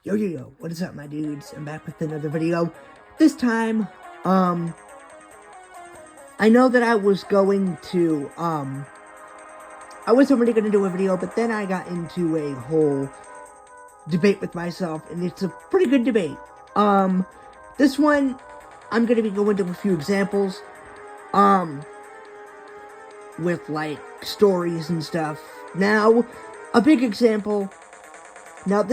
Yo, what is up, my dudes? I'm back with another video. This time, I know that I wasn't really gonna do a video, but then I got into a whole debate with myself, and it's a pretty good debate. This one, I'm gonna be going to a few examples, with, like, stories and stuff. Now, a big example, Now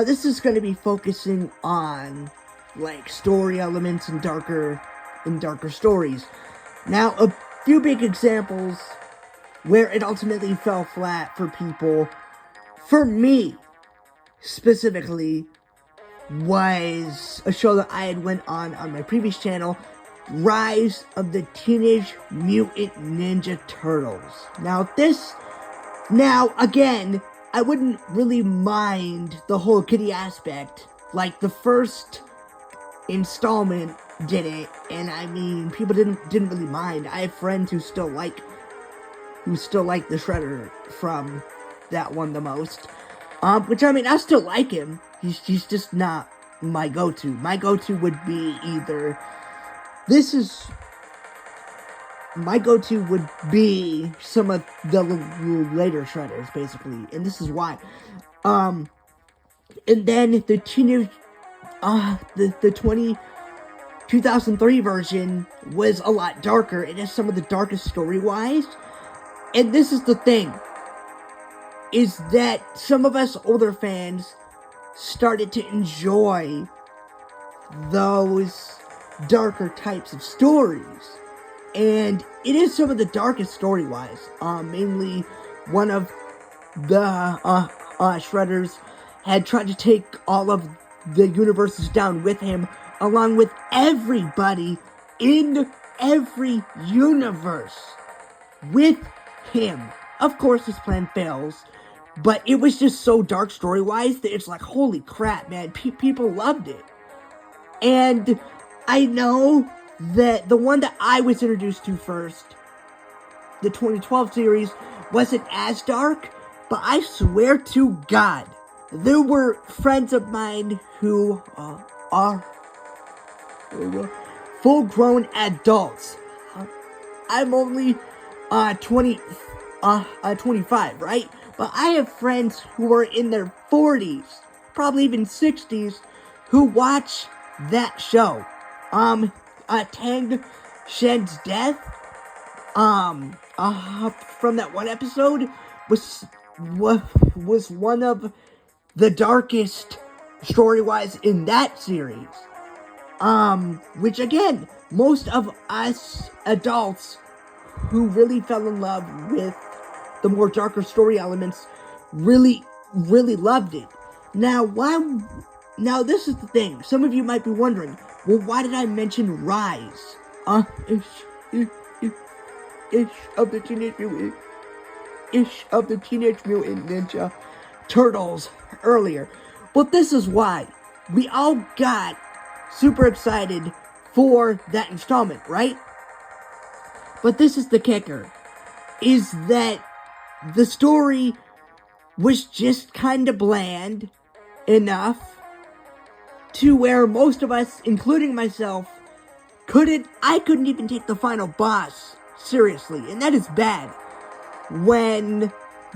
this is going to be focusing on, like, story elements and darker stories. Now, a few big examples where it ultimately fell flat for people, for me, specifically, was a show that I had went on my previous channel, Rise of the Teenage Mutant Ninja Turtles. Now, again, I wouldn't really mind the whole kiddie aspect. Like, the first installment did it, and I mean, people didn't really mind. I have friends who still like the Shredder from that one the most. Which, I mean, I still like him. He's just not my go-to. My go-to would be either... My go-to would be some of the later Shredders, basically, and this is why. And then the 2003 version was a lot darker. It has some of the darkest story-wise, and this is the thing, is that some of us older fans started to enjoy those darker types of stories. And it is some of the darkest story-wise. Mainly, one of the Shredders had tried to take all of the universes down with him, along with everybody in every universe with him. Of course, his plan fails, but it was just so dark story-wise that it's like, holy crap, man, people loved it. And I know that the one that I was introduced to first, the 2012 series, wasn't as dark, but I swear to God, there were friends of mine who are full-grown adults. I'm only 25, right? But I have friends who are in their 40s, probably even 60s, who watch that show. Tang Shen's death, from that one episode, was one of the darkest story-wise in that series. Which again, most of us adults who really fell in love with the more darker story elements really loved it. Now, this is the thing. Some of you might be wondering, well, why did I mention Rise? Of the Teenage Mutant Ninja Turtles earlier. Well, this is why. We all got super excited for that installment, right? But this is the kicker, is that the story was just kind of bland enough to where most of us, including myself, I couldn't even take the final boss seriously, and that is bad. When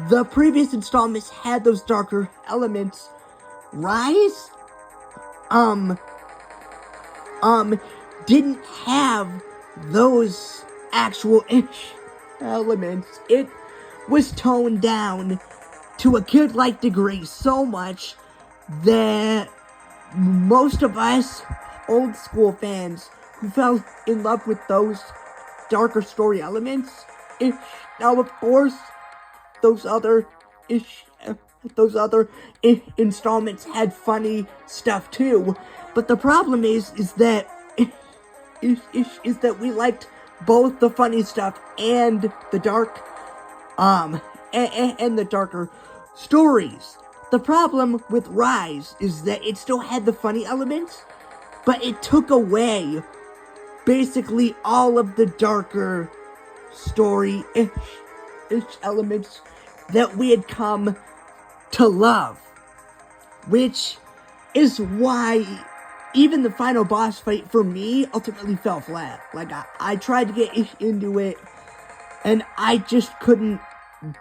the previous installments had those darker elements, Rise, didn't have those actual elements. It was toned down to a kid-like degree so much that most of us old school fans who fell in love with those darker story elements, now of course those other installments had funny stuff too, but the problem is that we liked both the funny stuff and the dark and the darker stories. The problem with Rise is that it still had the funny elements, but it took away basically all of the darker story-ish elements that we had come to love. Which is why even the final boss fight for me ultimately fell flat. Like, I tried to get into it, and I just couldn't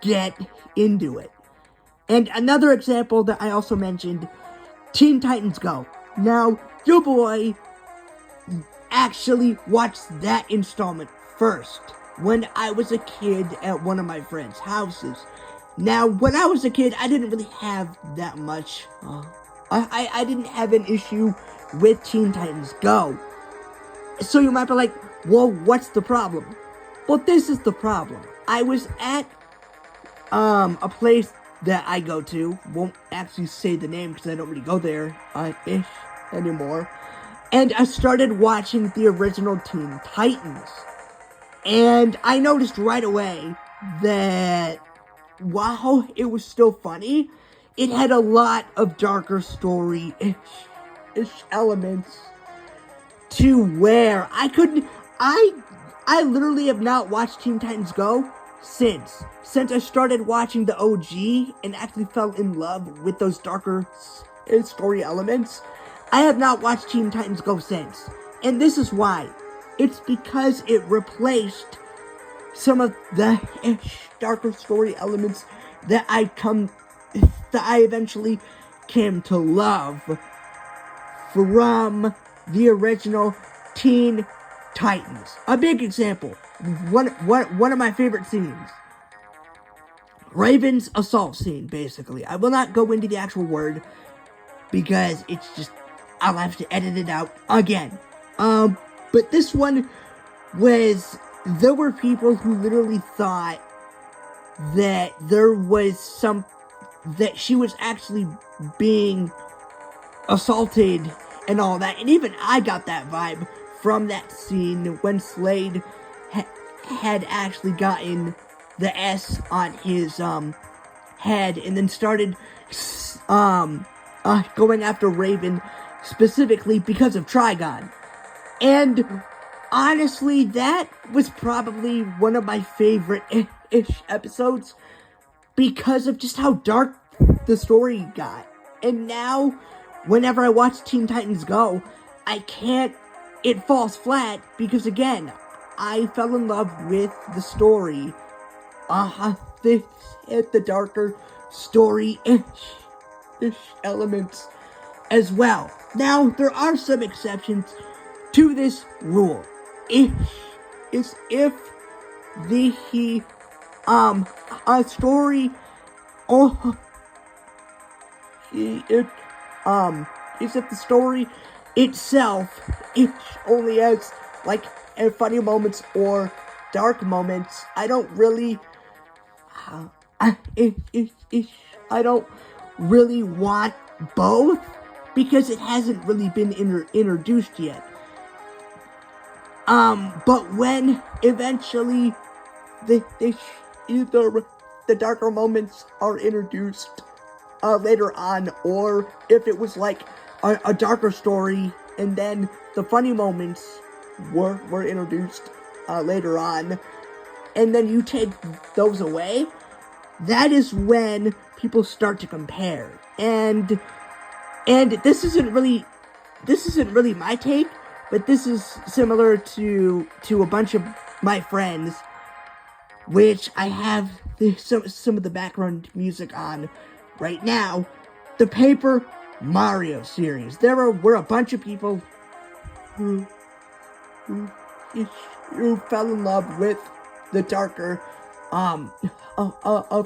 get into it. And another example that I also mentioned, Teen Titans Go. Now, your boy actually watched that installment first when I was a kid at one of my friends' houses. Now, when I was a kid, I didn't really have that much. I didn't have an issue with Teen Titans Go. So you might be like, well, what's the problem? Well, this is the problem. I was at a place that I go to. Won't actually say the name because I don't really go there anymore. And I started watching the original Teen Titans. And I noticed right away that while it was still funny, it had a lot of darker story-ish elements to where I literally have not watched Teen Titans Go since I started watching the OG and actually fell in love with those darker story elements. I have not watched Teen Titans Go since. And this is why. It's because it replaced some of the darker story elements that I eventually came to love from the original Teen Titans. A big example. One of my favorite scenes. Raven's assault scene, basically. I will not go into the actual word because it's just, I'll have to edit it out again. But this one was, there were people who literally thought that that she was actually being assaulted and all that. And even I got that vibe from that scene when Slade had actually gotten the S on his head and then started going after Raven specifically because of Trigon. And honestly, that was probably one of my favorite-ish episodes because of just how dark the story got. And now, whenever I watch Teen Titans Go, it falls flat because, again, I fell in love with the story. The darker story-ish elements as well. Now, there are some exceptions to this rule. If a story is if the story itself only has like funny moments or dark moments, I don't really want both because it hasn't really been introduced yet. But when eventually either the darker moments are introduced later on, or if it was like a darker story and then the funny moments were introduced later on, and then you take those away, that is when people start to compare. And this isn't really my take, but this is similar to a bunch of my friends, which I have some of the background music on right now. The Paper Mario series. There were a bunch of people who fell in love with the darker,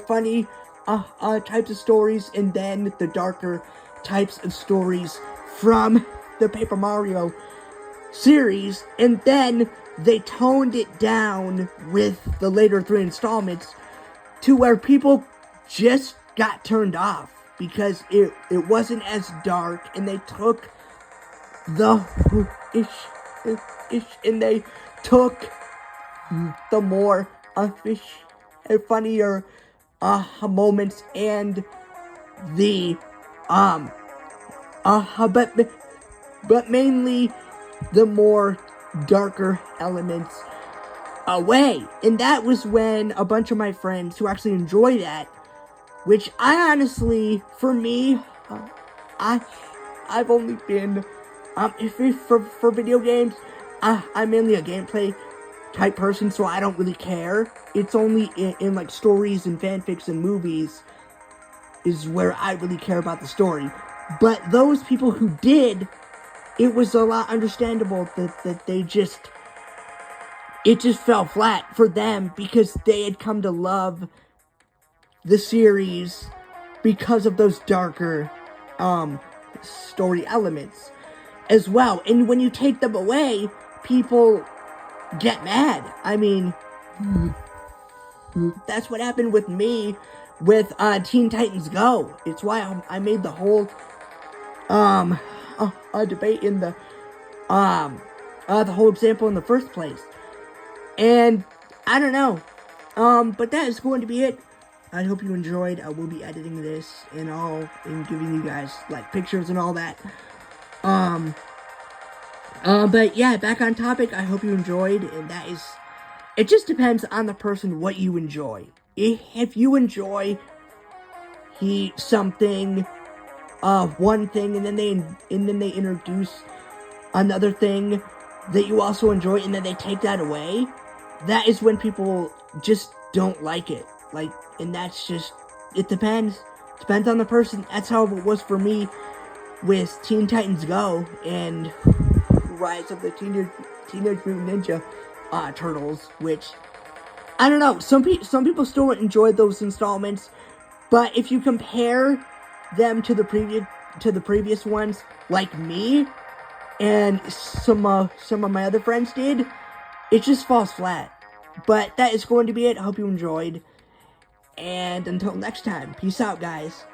funny types of stories, and then the darker types of stories from the Paper Mario series, and then they toned it down with the later 3 installments to where people just got turned off because it wasn't as dark, and they took the and they took the more funnier moments and the but mainly the more darker elements away. And that was when a bunch of my friends who actually enjoy that, which I honestly, for me, I I've only been, for video games, I'm mainly a gameplay type person, so I don't really care. It's only in like stories and fanfics and movies is where I really care about the story. But those people who did, it was a lot understandable that they just, it just fell flat for them because they had come to love the series because of those darker story elements as well. And when you take them away, people get mad. I mean, that's what happened with me with Teen Titans Go. It's why I made the whole debate in the whole example in the first place. And I don't know. But that is going to be it. I hope you enjoyed. I will be editing this and all, and giving you guys like pictures and all that. But yeah, back on topic. I hope you enjoyed, and that is, it just depends on the person what you enjoy. If you enjoy something, one thing, and then they introduce another thing that you also enjoy, and then they take that away, that is when people just don't like it. Like, and that's just, it depends on the person. That's how it was for me with Teen Titans Go and Rise of the Teenage Mutant Ninja Turtles, which, I don't know, some people still enjoy those installments, but if you compare them to the previous ones, like me and some of my other friends did, it just falls flat. But that is going to be it. I hope you enjoyed, and until next time, peace out, guys.